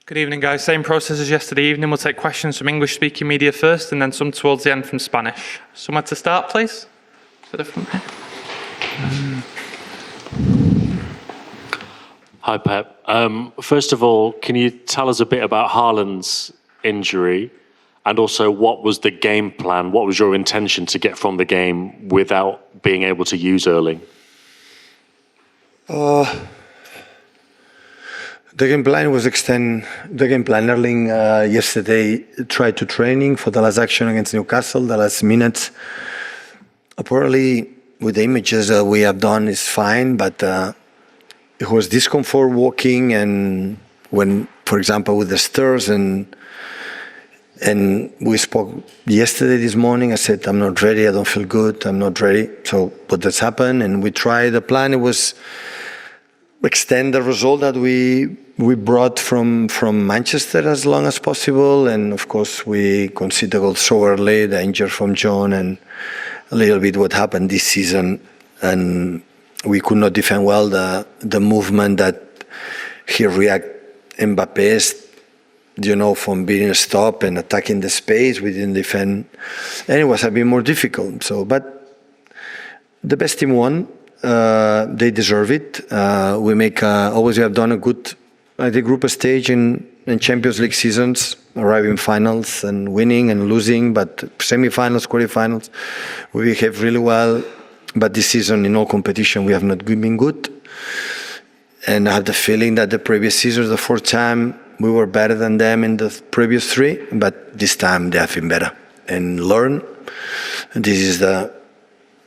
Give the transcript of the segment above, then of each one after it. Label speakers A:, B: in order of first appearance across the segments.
A: Good evening, guys. Same process as yesterday evening. We'll take questions from English-speaking media first, and then some towards the end from Spanish. Somewhere to start, please. To the front here.
B: Hi, Pep. First of all, can you tell us a bit about Haaland's injury, and also what was the game plan? What was your intention to get from the game without being able to use Erling?
C: The game plan was extend the game plan. Erling yesterday tried to training for the last action against Newcastle, the last minutes. Apparently, with the images that we have done, is fine, but it was discomfort walking, and when, for example, with the stairs, and we spoke yesterday, this morning, I said, I'm not ready, I don't feel good, I'm not ready. So, but that's happened, and we tried the plan. It was extend the result that we brought from Manchester as long as possible, and of course we conceded the goal so early, the injury from John, and a little bit what happened this season, and we could not defend well the movement that he react Mbappe's, from being stopped and attacking the space. We didn't defend, and it was a bit more difficult. So, but the best team won. They deserve it. We have done a good, I think, group stage in Champions League seasons, arriving finals and winning and losing, but semi-finals, quarterfinals, we behave really well. But this season, in all competition, we have not been good. And I have the feeling that the previous season, the fourth time, we were better than them in the previous three, but this time they have been better and learn. And this is the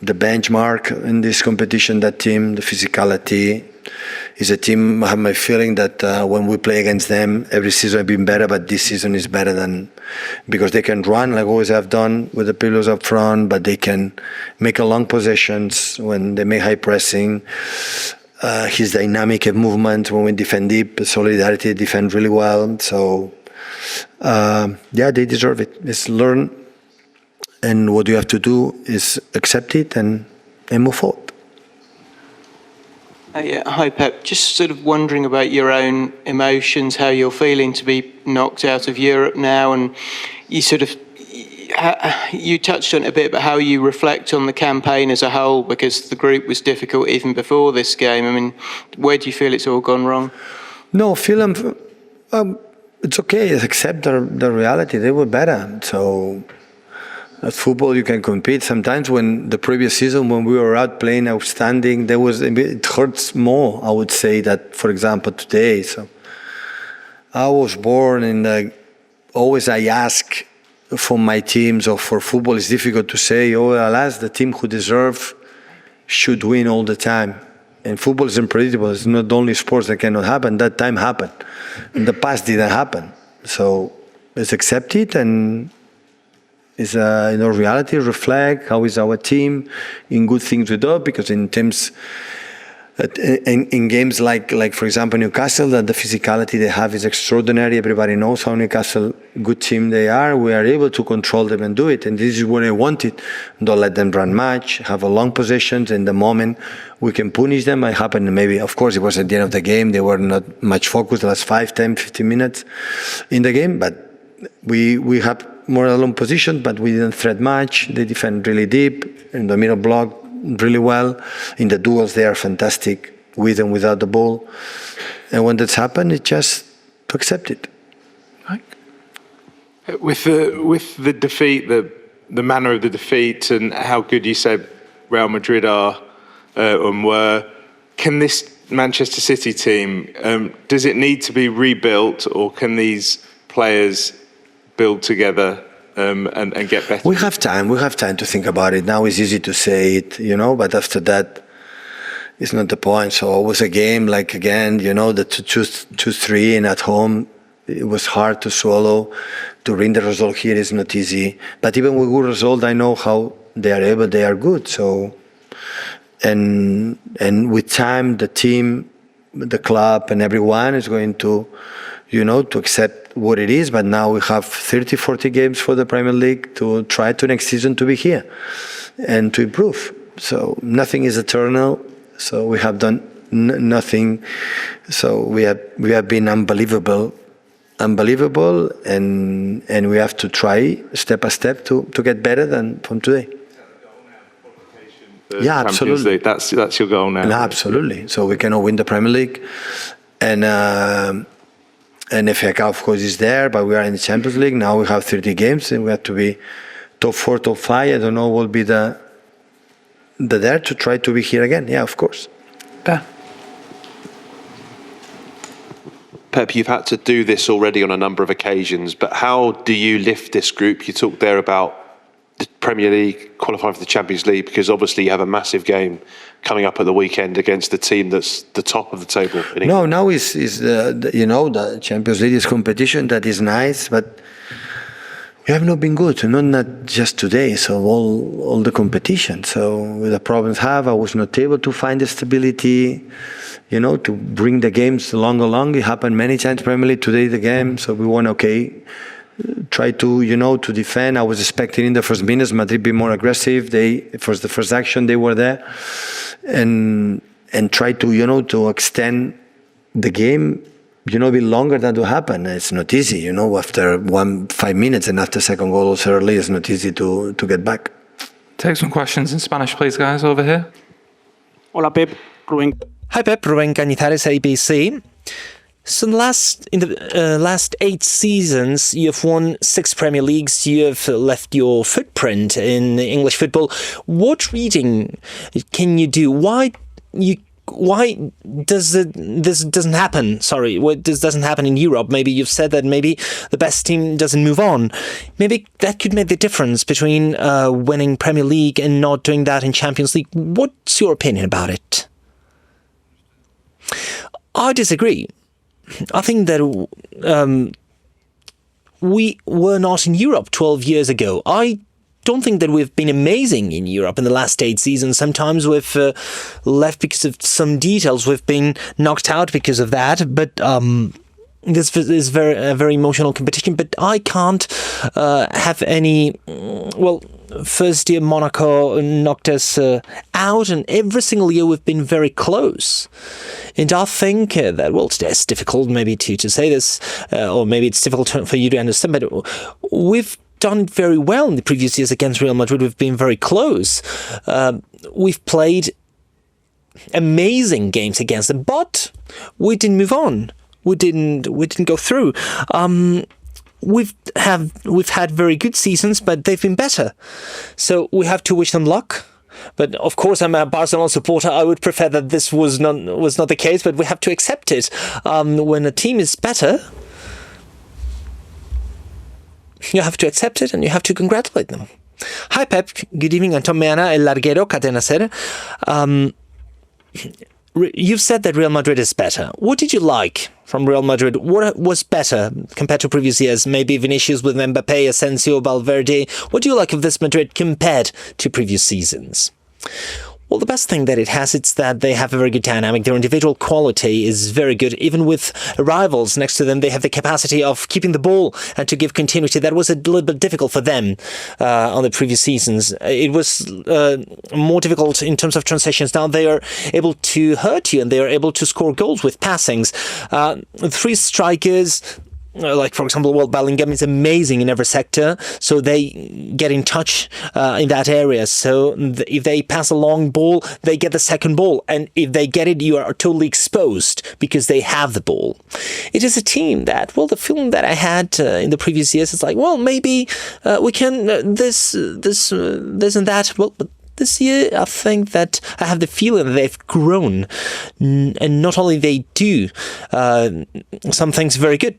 C: benchmark in this competition. That team, the physicality, is a team. I have my feeling that when we play against them, every season I've been better, but this season is better than, because they can run like always have done with the pillars up front, but they can make a long possessions when they make high pressing. His dynamic movement when we defend deep, solidarity, defend really well. So they deserve it. It's learn. And what you have to do is accept it and move forward.
D: Hi, Pep. Just sort of wondering about your own emotions, how you're feeling to be knocked out of Europe now, and you touched on it a bit, but how you reflect on the campaign as a whole, because the group was difficult even before this game. I mean, where do you feel it's all gone wrong?
C: No, it's okay. Accept the reality. They were better. So at football, you can compete. Sometimes when the previous season, when we were out playing outstanding, it hurts more, I would say, that, for example, today. So I was born in always I ask for my teams, or for football, it's difficult to say, alas, the team who deserve should win all the time. And football is unpredictable. It's not only sports that cannot happen. That time happened. In the past, didn't happen. So let's accept it, and is reality, reflect how is our team in good things we do, because in teams, in games like for example Newcastle, that the physicality they have is extraordinary. Everybody knows how Newcastle good team they are. We are able to control them and do it, and this is what I wanted. Don't let them run much, have a long possessions, and the moment we can punish them. It happened maybe, of course, it was at the end of the game. They were not much focused the last 5, 10, 15 minutes in the game, but we have more alone position, but we didn't threat much. They defend really deep in the middle block, really well. In the duels, they are fantastic with and without the ball. And when that's happened, it's just to accept it.
E: Right. With the defeat, the manner of the defeat, and how good you said Real Madrid are and were, can this Manchester City team, does it need to be rebuilt, or can these players build together and get better?
C: We have time to think about it. Now it's easy to say it, but after that, it's not the point. So it was a game, like again, the 2-3, and at home, it was hard to swallow. To bring the result here is not easy. But even with good result, I know how they are able, they are good. So, and with time, the team, the club, and everyone is going to, to accept what it is. But now we have 30, 40 games for the Premier League to try to next season to be here and to improve. So nothing is eternal. So we have done nothing. So we have been unbelievable unbelievable, and we have to try step by step to get better than from today. Yeah,
E: Champions
C: absolutely.
E: League. That's your goal now.
C: No, absolutely. So we cannot win the Premier League, and FA Cup of course is there, but we are in the Champions League now. We have 30 games, and we have to be top 4, top 5. I don't know what will be the there to try to be here again. Yeah, of course.
A: Yeah.
F: Pep, you've had to do this already on a number of occasions, but how do you lift this group? You talked there about the Premier League, qualifying for the Champions League, because obviously you have a massive game coming up at the weekend against the team that's the top of the table in England.
C: No, now is the Champions League is competition that is nice, but we have not been good, not just today. So all the competition. So with the problems I was not able to find the stability, to bring the games along. It happened many times. Premier League today the game, so we won. Try to to defend. I was expecting in the first minutes Madrid be more aggressive. The first action they were there, and try to to extend the game. A bit longer than to happen. It's not easy, after 5 minutes and after second goal also early, it's not easy to get back.
A: Take some questions in Spanish, please, guys, over here.
G: Hola, Pep. Rubén.
H: Hi, Pep. Rubén Cañizares, ABC. So in the last 8 seasons, you have won 6 Premier Leagues. You have left your footprint in English football. What reading can you do? Why does this doesn't happen? This doesn't happen in Europe? Maybe you've said that maybe the best team doesn't move on. Maybe that could make the difference between winning Premier League and not doing that in Champions League. What's your opinion about it? I disagree. I think that we were not in Europe 12 years ago. I don't think that we've been amazing in Europe in the last 8 seasons. Sometimes we've left because of some details. We've been knocked out because of that. But this is a very emotional competition. But I can't have any... first year Monaco knocked us out, and every single year we've been very close. And I think that, it's difficult maybe to say this, or maybe it's difficult for you to understand, but we've done very well in the previous years against Real Madrid. We've been very close. We've played amazing games against them, but we didn't move on. We didn't go through. We've had very good seasons, but they've been better. So we have to wish them luck. But of course, I'm a Barcelona supporter. I would prefer that this was not the case, but we have to accept it. When a team is better, you have to accept it and you have to congratulate them. Hi, Pep. Good evening. Anton Meana, El Larguero, Cadena Ser. You've said that Real Madrid is better. What did you like from Real Madrid? What was better compared to previous years? Maybe Vinicius with Mbappé, Asensio, Valverde. What do you like of this Madrid compared to previous seasons? Well, the best thing that it has, it's that they have a very good dynamic. Their individual quality is very good. Even with rivals next to them, they have the capacity of keeping the ball and to give continuity. That was a little bit difficult for them on the previous seasons. It was more difficult in terms of transitions. Now they are able to hurt you and they are able to score goals with passings. 3 strikers... like, for example, Bellingham is amazing in every sector, so they get in touch in that area. So if they pass a long ball, they get the second ball. And if they get it, you are totally exposed because they have the ball. It is a team that, the feeling that I had in the previous years is like, maybe we can this and that. But this year, I think that I have the feeling that they've grown, and not only they do some things very good,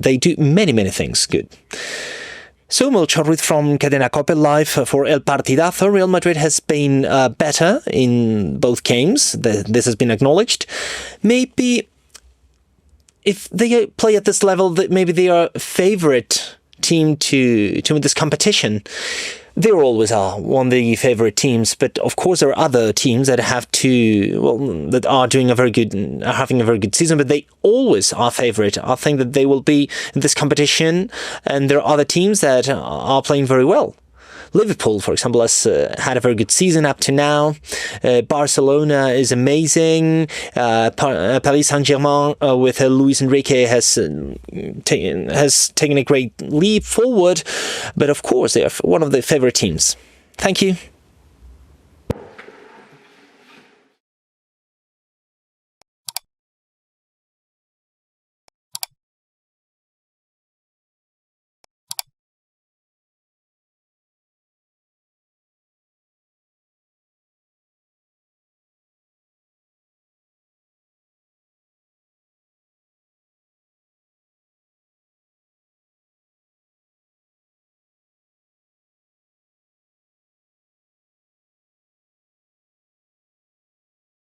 H: they do many things good. So, Melchor Ruiz from Cadena COPE live for El Partidazo. Real Madrid has been better in both games. This has been acknowledged. Maybe if they play at this level, maybe they are favourite team to win this competition. They always are one of the favourite teams, but of course there are other teams that that are having a very good season, but they always are favourite. I think that they will be in this competition, and there are other teams that are playing very well. Liverpool, for example, has had a very good season up to now. Barcelona is amazing. Paris Saint-Germain with Luis Enrique has taken a great leap forward. But of course, they are one of the favorite teams. Thank you.